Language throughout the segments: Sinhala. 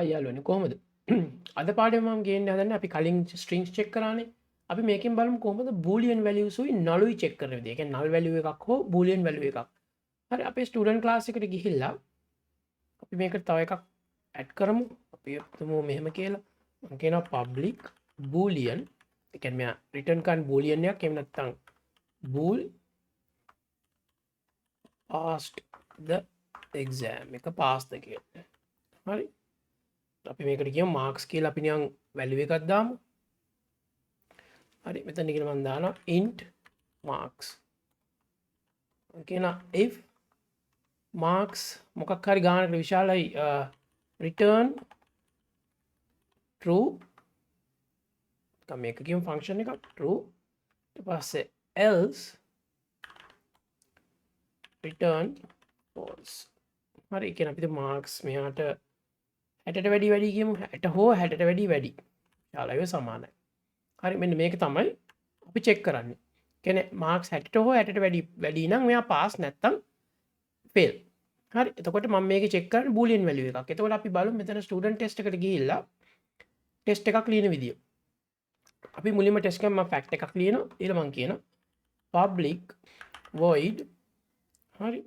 යාළුවනේ කොහොමද? අද පාඩම මම ගේන්න හදන්නේ අපි කලින් ස්ට්‍රින්ග්ස් චෙක් කරානේ. අපි මේකෙන් බලමු කොහොමද බූලියන් වැලියුස් උයි නලුයි චෙක් කරන විදිය. ඒ කියන්නේ නල් වැලියු එකක් හෝ බූලියන් වැලියු එකක්. හරි අපේ ස්ටුඩන්ට් ක්ලාස් එකට ගිහිල්ලා අපි මේකට තව එකක් ඇඩ් කරමු. අපි හිතමු මෙහෙම කියලා. මම කියනවා public boolean. ඒ කියන්නේ මෙයා රිටර්න් කරන බූලියන් එකක් එහෙම නැත්නම් bool passed the exam එක passed කියලා. හරි. අපි මේකට කියමු මාක්ස් කියලා අපි නිකන් වැලියු එකක් දාමු. හරි මෙතන කියලා මම දානවා int marks. කියනවා if marks මොකක් හරි ගානකට විශාලයි return true මේක කියමු ෆන්ක්ෂන් එකක් true ඊට පස්සේ else return false. හරි ඒ කියන්නේ අපිට marks මෙයාට 60ට වැඩි කියමු 60 හෝ 60ට වැඩි ශාලාවේ සමානයි. හරි මෙන්න මේක තමයි අපි චෙක් කරන්නේ. කියන්නේ මාක්ස් 60ට හෝ 60ට වැඩි නම් මෙයා පාස් නැත්තම් ෆේල්. හරි එතකොට මම මේක චෙක් කරන්නේ බූලියන් වැලියු එකක්. එතකොට අපි බලමු මෙතන ස්ටුඩන්ට් ටෙස්ට් එකට ගිහිල්ලා ටෙස්ට් එකක් ලියන විදිය. අපි මුලින්ම ටෙස්ට් එකෙන් මම ෆැක්ට් එකක් ලියනවා. ඊළඟ මම කියනවා public void හරි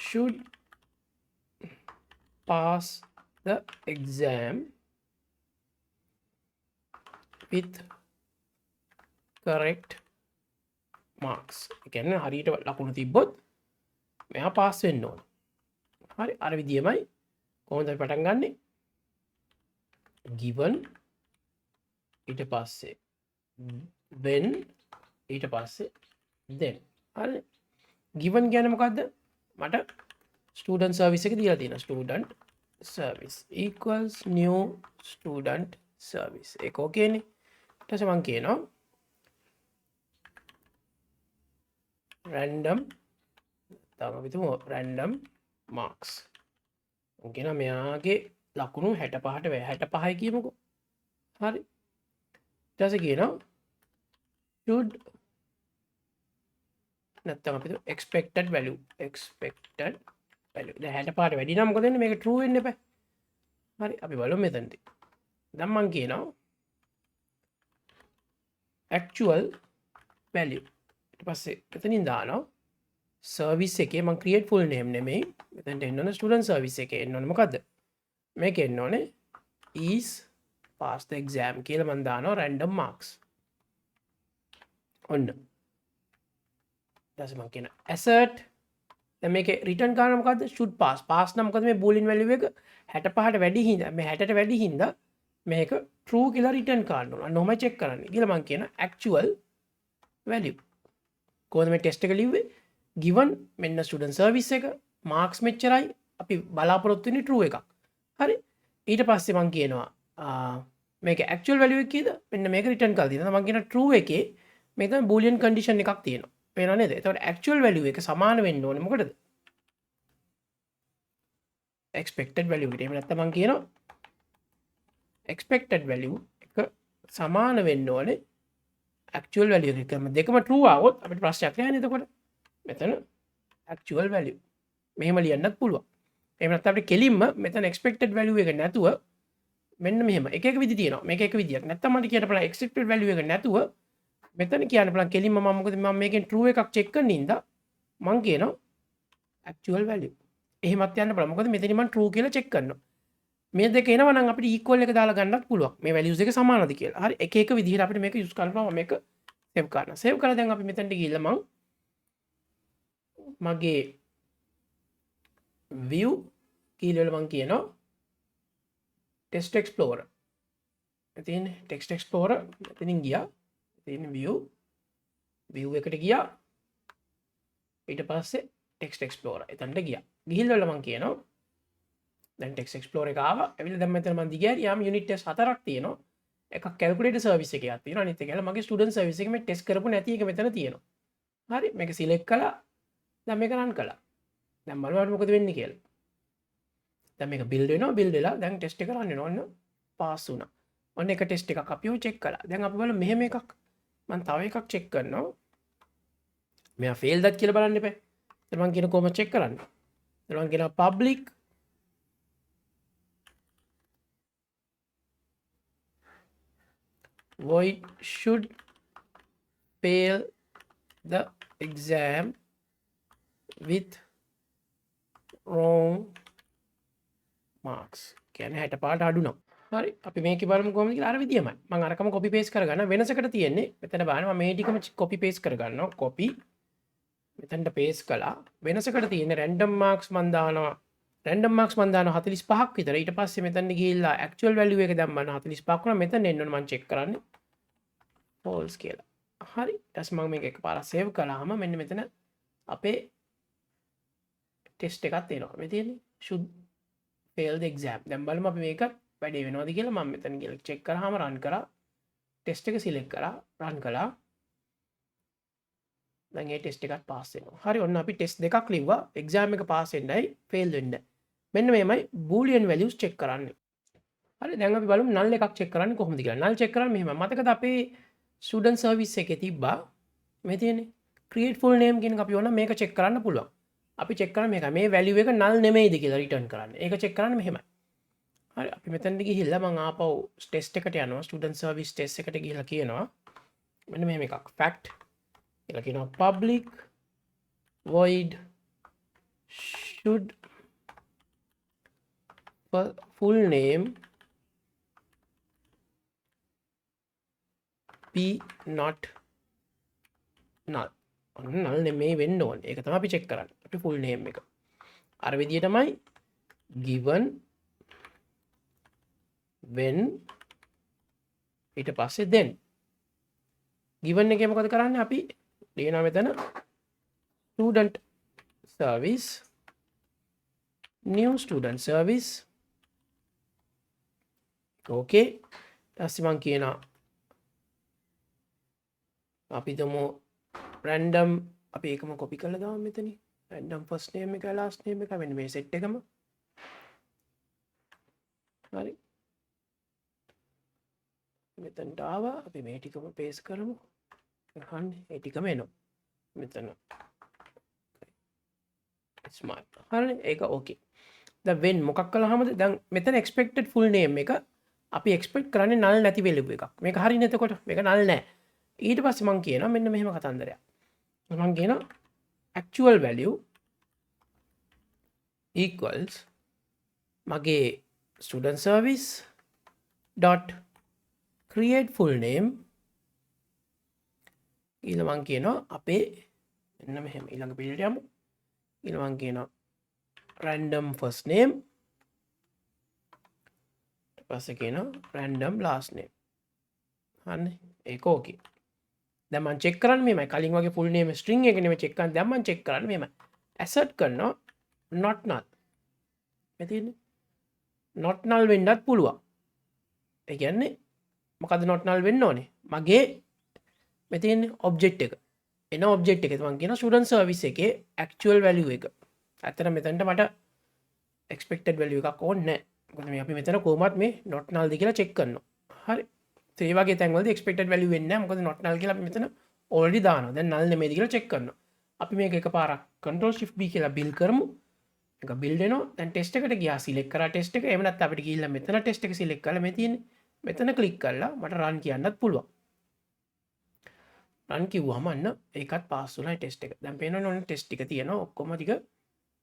should pass the exam with correct marks. ඒ කියන්නේ හරියට ලකුණු තිබ්බොත් මෙයා පාස් වෙන්න ඕන. හරි අර විදියමයි කොහොමද අපි පටන් ගන්නෙ? given ඊට පස්සේ when ඊට පස්සේ then. හරි given කියන්නේ මොකද්ද? මට student service එක දීලා තියෙනවා. student service equals new student service. ඒක ඕකේනේ. ඊට පස්සේ මම කියනවා random random marks. මම කියනවා මෙයාගේ ලකුණු 65යි කියමුකෝ. හරි. ඊට පස්සේ කියනවා should නැත්තම් අපි expected value දැන් 65ට වැඩි නම් මොකද වෙන්නේ? මේක true වෙන්න එපා. හරි අපි බලමු මෙතනදී. දැන් මම කියනවා actual value. ඊට පස්සේ මෙතනින් දානවා service එකේ මම create full name නෙමෙයි. මෙතනට එන්න ඕනේ student service එකේ එන්න ඕනේ මොකද්ද? මේක එන්න ඕනේ is pass the exam කියලා මම දානවා random marks. ඔන්න. ඊට මම කියන assert දැන් මේකේ return කරන මොකද්ද? should pass. pass නම් මොකද මේ boolean value එක 65ට වැඩි හින්දා මේ 60ට වැඩි හින්දා මේක true කියලා return කරන්න ඕන. අන්න ඔහොමයි check කරන්නේ. කියලා මම කියන actual value. කොහොමද මේ test එක ලිව්වේ? given මෙන්න student service එක marks මෙච්චරයි අපි බලාපොරොත්තු වෙන්නේ true එකක්. හරි. ඊට පස්සේ මම කියනවා මේක actual value එක කීයද? මෙන්න මේක return කරලා තියෙනවා. මම කියන true එකේ මේක තමයි boolean condition එකක් තියෙනවා. පේනව නේද? එතකොට actual value එක සමාන වෙන්න ඕනේ මොකටද? expected value එකට. එහෙම නැත්නම් මම කියනවා expected value එක සමාන වෙන්න ඕනේ actual value එක. දෙකම true ආවොත් අපිට ප්‍රශ්නයක් නැහැ නේද? එතකොට මෙතන actual value මෙහෙම ලියන්නත් පුළුවන්. එහෙම නැත්නම් අපිට කෙලින්ම මෙතන expected value එක නැතුව මෙන්න මෙහෙම එක විදි තියෙනවා. මේක එක විදියක්. නැත්නම් මට කියන්න පුළුවන් expected value එක නැතුව මෙතන කියන්න පුළුවන් කෙලින්ම මම මොකද මම මේකෙන් true එකක් check කරන ඉඳා මම කියනවා actual value. එහෙමත් යන්න බලන්න. මොකද මෙතන මම true කියලා check කරනවා. මේ දෙක එනවා නම් අපිට equal එක දාලා ගන්නත් පුළුවන්. මේ values දෙක සමානද කියලා. හරි එක විදිහට අපිට මේක use කරන්න පුළුවන්. මේක save කරනවා. save කරලා දැන් අපි මෙතනට ගිහිල්ලා මම මගේ view කීලවල මම කියනවා text explorer. මෙතන text explorer මෙතනින් ගියා. මෙතන view එකට ගියා. ඊට පස්සේ text explorer එතනට ගියා. ගිහිල්ලා මම කියනවා දැන් text explorer එක ආවා. එවිල දැන් මෙතන මම දිගහැරියාම unit test 4ක් තියෙනවා. එකක් calculator service එකක් තියෙනවා. අනිත් එක මගේ student service එකේ මේ test කරපු නැති එක මෙතන තියෙනවා. හරි මේක select කළා. දැන් මේක run කළා. දැන් බලන්න මොකද වෙන්නේ කියලා. දැන් මේක build වෙනවා. build වෙලා දැන් test එක run වෙනවා. ඔන්න pass වුණා. ඔන්න එක test එකක් අපිව check කළා. දැන් අපි බලමු මෙහෙම එකක්. මම තව එකක් check කරනවා. මෙයා fail දත් කියලා බලන්න එපා. දැන් මම කියන කොහොමද check කරන්නේ? දැන් මම කියනවා public void should fail the exam with wrong marks. කියන්නේ 60 පාට අඩු නම්. හරි අපි මේක බලමු කොහොමද කියලා. අර විදියමයි. මම අරකම copy paste කරගන්න. වෙනසකට තියෙන්නේ මෙතන බලන්න මම මේ ටිකම copy paste කරගන්නවා. copy මෙතනට paste කළා. වෙනසකට තියෙන්නේ random marks මම දානවා. random marks මම දානවා 45ක් විතර. ඊට පස්සේ මෙතනට ගිහිල්ලා actual value එක දැම්මම 45ක් වුණා. මෙතන එන්න ඕනේ මම check කරන්නේ false කියලා. හරි. ඊට පස්සේ මම මේක එකපාරක් save කළාම මෙන්න මෙතන අපේ test එකක් එනවා. මේ තියෙන්නේ should fail the exam. දැන් බලමු අපි මේක වැඩේ වෙනවද කියලා. මම මෙතන ගිහලා check කරාම run කරා. test එක select කරා. run කළා. දැන් මේ test එකත් pass වෙනවා. හරි ඔන්න අපි test දෙකක් ලිව්වා. exam එක pass වෙන්නයි fail වෙන්න. මෙන්න මේමයි boolean values check කරන්නේ. හරි දැන් අපි බලමු null එකක් check කරන්නේ කොහොමද කියලා. null check කරන්නේ මෙහෙම. මතකද අපේ student service එකේ තිබ්බා මේ තියෙන්නේ create full name කියන එක අපි ඕන මේක check කරන්න පුළුවන්. අපි check කරන්නේ මේක. මේ value එක null නෙමෙයිද කියලා return කරන්න. ඒක check කරන්නේ මෙහෙමයි. හරි අපි මෙතනට ගිහිල්ලා මම ආපහු test එකට යනවා. student service test එකට ගිහිල්ලා කියනවා මෙන්න මෙහෙම එකක්. fact කියලා කියනවා public void should full name be not null. null නෙමෙයි වෙන්න ඕනේ. ඒක තමයි අපි check කරන්නේ. අපි full name එක. අර විදියටමයි given when ඊට පස්සේ then. given එකේ මොකද කරන්නේ අපි ලියනවා මෙතන student service new student service okay. ඊට මම කියනවා අපි දමු random අපි ඒකම copy කරලා දාමු මෙතනින් random first name එක last name එක මෙන්න මේ set එකම හරි මෙතනට ආවා අපි මේ ටිකම paste කරමු හන්නේ ඒ ටිකම එනවා මෙතන smart හරි ඒක okay දැන් when මොකක් කළාමද දැන් මෙතන expected full name එක අපි expect කරන්නේ null නැති value එකක් මේක හරිනේ එතකොට මේක null නැහැ ඊට පස්සේ මම කියනවා මෙන්න මෙහෙම කතන්දරයක් මම කියනවා actual value equals මගේ student service dot create full name ඊළඟ මම කියනවා අපේ මෙන්න මෙහෙම ඊළඟ පිළිවෙලට යමු ඊළඟ මම කියනවා random first name ඊට පස්සේ කියනවා random last name හරිනේ ඒක ඕකේ දැන් මම check කරන්නේ මෙහෙමයි කලින් වගේ full name string එක නෙමෙයි check කරන්නේ දැන් මම check කරන්නේ මෙහෙමයි assert කරනවා not null මේ තියෙන්නේ not null වෙන්නත් පුළුවන් ඒ කියන්නේ මොකද not null වෙන්න ඕනේ මගේ මේ තියෙන්නේ object එක එන object එක මම කියන student service එකේ actual value එක ඇත්තට මෙතනට මට expected value එකක් ඕනේ නැහැ මොකද මේ අපි මෙතන කොහොමත් මේ not null ද කියලා check කරනවා හරි ඒ වගේ තැන්වලදී expected value වෙන්නේ නැහැ මොකද not null කියලා අපි මෙතන already දානවා දැන් null නෙමෙයිද කියලා check කරනවා අපි මේක එකපාරක් control shift b කියලා build කරමු මේක build වෙනවා දැන් test එකට ගියා select කරා test එක එහෙම නැත්නම් අපිට ගිහිල්ලා මෙතන test එක select කරලා මේ තියෙන්නේ මෙතන click කරලා මට run කියන්නත් පුළුවන් run කිව්වම අන්න ඒකත් pass වුණා test එක දැන් පේනවනේ ඔන්න test ටික තියෙනවා ඔක්කොම ටික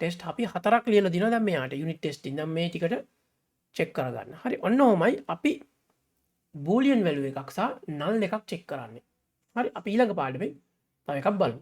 test අපි 4ක් ලියලා දිනවා දැන් මෙයාට unit testing දැන් මේ ටිකට check කරගන්න හරි ඔන්න ඔහොමයි අපි boolean value එකක් සහ null එකක් check කරන්නේ හරි අපි ඊළඟ පාඩමේ තව එකක් බලමු